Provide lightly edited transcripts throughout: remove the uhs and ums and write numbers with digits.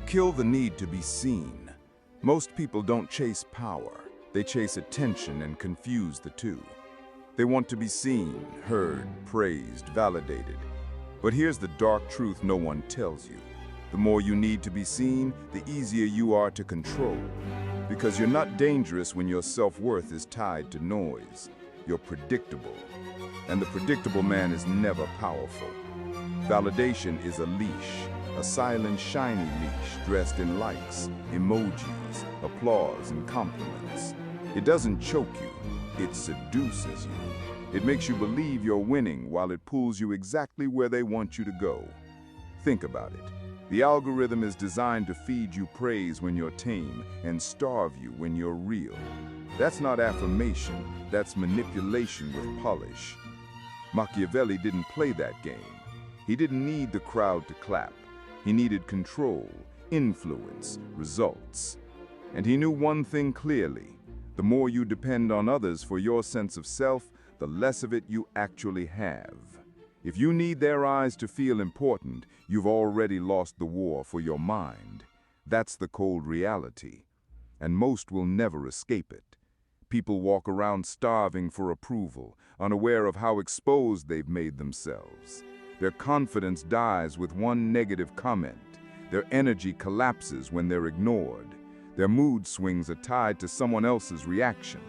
Kill the need to be seen. Most people don't chase power. They chase attention and confuse the two. They want to be seen, heard, praised, validated. But here's the dark truth no one tells you. The more you need to be seen, the easier you are to control. Because you're not dangerous when your self-worth is tied to noise. You're predictable. And the predictable man is never powerful. Validation is a leash, a silent, shiny leash dressed in likes, emojis, applause, and compliments. It doesn't choke you, it seduces you. It makes you believe you're winning while it pulls you exactly where they want you to go. Think about it. The algorithm is designed to feed you praise when you're tame and starve you when you're real. That's not affirmation, that's manipulation with polish. Machiavelli didn't play that game. He didn't need the crowd to clap. He needed control, influence, results. And he knew one thing clearly. The more you depend on others for your sense of self, the less of it you actually have. If you need their eyes to feel important, you've already lost the war for your mind. That's the cold reality. And most will never escape it. People walk around starving for approval, unaware of how exposed they've made themselves. Their confidence dies with one negative comment. Their energy collapses when they're ignored. Their mood swings are tied to someone else's reaction.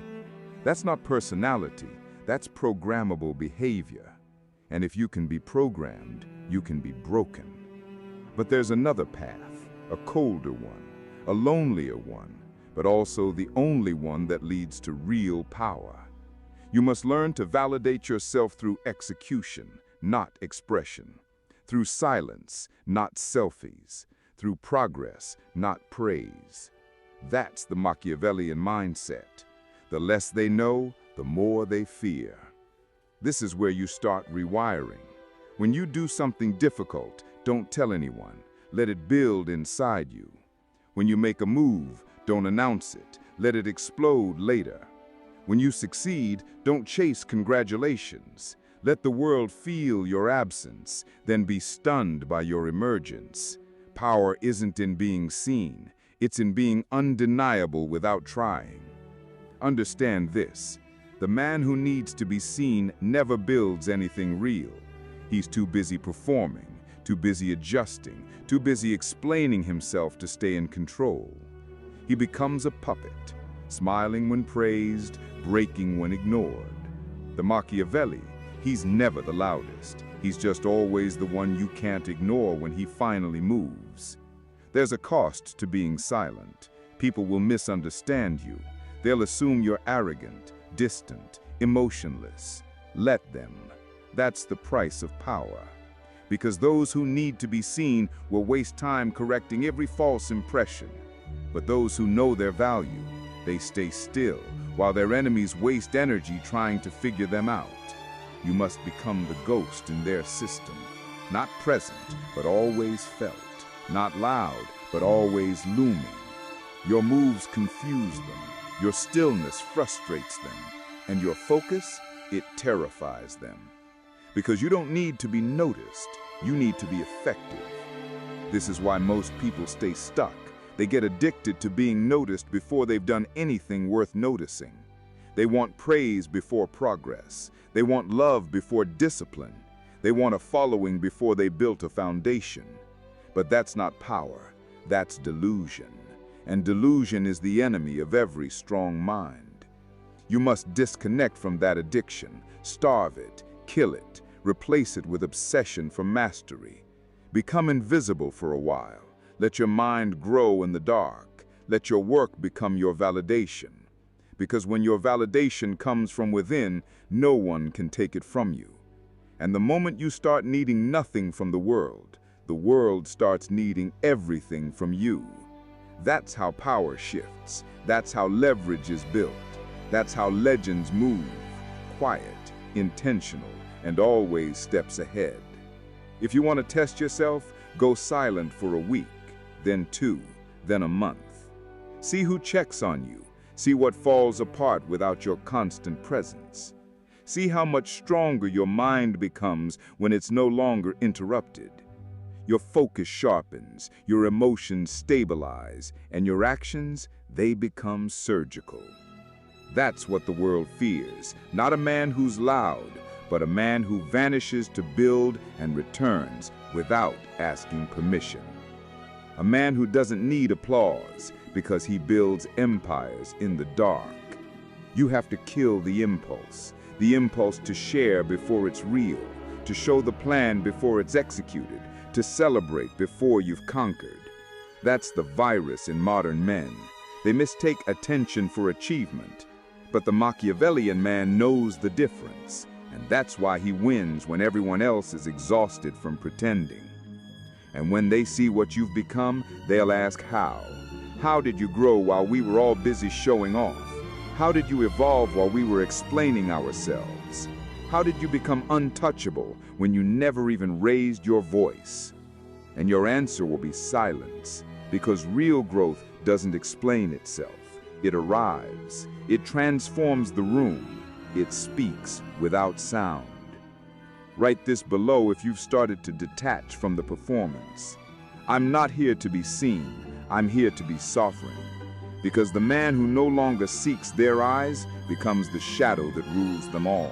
That's not personality, that's programmable behavior. And if you can be programmed, you can be broken. But there's another path, a colder one, a lonelier one, but also the only one that leads to real power. You must learn to validate yourself through execution, not expression. Through silence, not selfies. Through progress, not praise. That's the Machiavellian mindset. The less they know, the more they fear. This is where you start rewiring. When you do something difficult, don't tell anyone. Let it build inside you. When you make a move, don't announce it. Let it explode later. When you succeed, don't chase congratulations. Let the world feel your absence, then be stunned by your emergence. Power isn't in being seen. It's in being undeniable without trying. Understand this. The man who needs to be seen never builds anything real. He's too busy performing, too busy adjusting, too busy explaining himself to stay in control. He becomes a puppet, smiling when praised, breaking when ignored. The Machiavelli, he's never the loudest. He's just always the one you can't ignore when he finally moves. There's a cost to being silent. People will misunderstand you. They'll assume you're arrogant, distant, emotionless. Let them. That's the price of power. Because those who need to be seen will waste time correcting every false impression. But those who know their value, they stay still, while their enemies waste energy trying to figure them out. You must become the ghost in their system. Not present, but always felt. Not loud, but always looming. Your moves confuse them. Your stillness frustrates them. And your focus, it terrifies them. Because you don't need to be noticed. You need to be effective. This is why most people stay stuck. They get addicted to being noticed before they've done anything worth noticing. They want praise before progress. They want love before discipline. They want a following before they built a foundation. But that's not power. That's delusion. And delusion is the enemy of every strong mind. You must disconnect from that addiction, starve it, kill it, replace it with obsession for mastery. Become invisible for a while. Let your mind grow in the dark. Let your work become your validation. Because when your validation comes from within, no one can take it from you. And the moment you start needing nothing from the world starts needing everything from you. That's how power shifts. That's how leverage is built. That's how legends move. Quiet, intentional, and always steps ahead. If you want to test yourself, go silent for a week, then 2, then a month. See who checks on you. See what falls apart without your constant presence. See how much stronger your mind becomes when it's no longer interrupted. Your focus sharpens, your emotions stabilize, and your actions, they become surgical. That's what the world fears, not a man who's loud, but a man who vanishes to build and returns without asking permission. A man who doesn't need applause because he builds empires in the dark. You have to kill the impulse to share before it's real, to show the plan before it's executed, to celebrate before you've conquered. That's the virus in modern men. They mistake attention for achievement. But the Machiavellian man knows the difference, and that's why he wins when everyone else is exhausted from pretending. And when they see what you've become, they'll ask how. How did you grow while we were all busy showing off? How did you evolve while we were explaining ourselves? How did you become untouchable when you never even raised your voice? And your answer will be silence, because real growth doesn't explain itself. It arrives. It transforms the room. It speaks without sound. Write this below if you've started to detach from the performance. I'm not here to be seen. I'm here to be sovereign. Because the man who no longer seeks their eyes becomes the shadow that rules them all.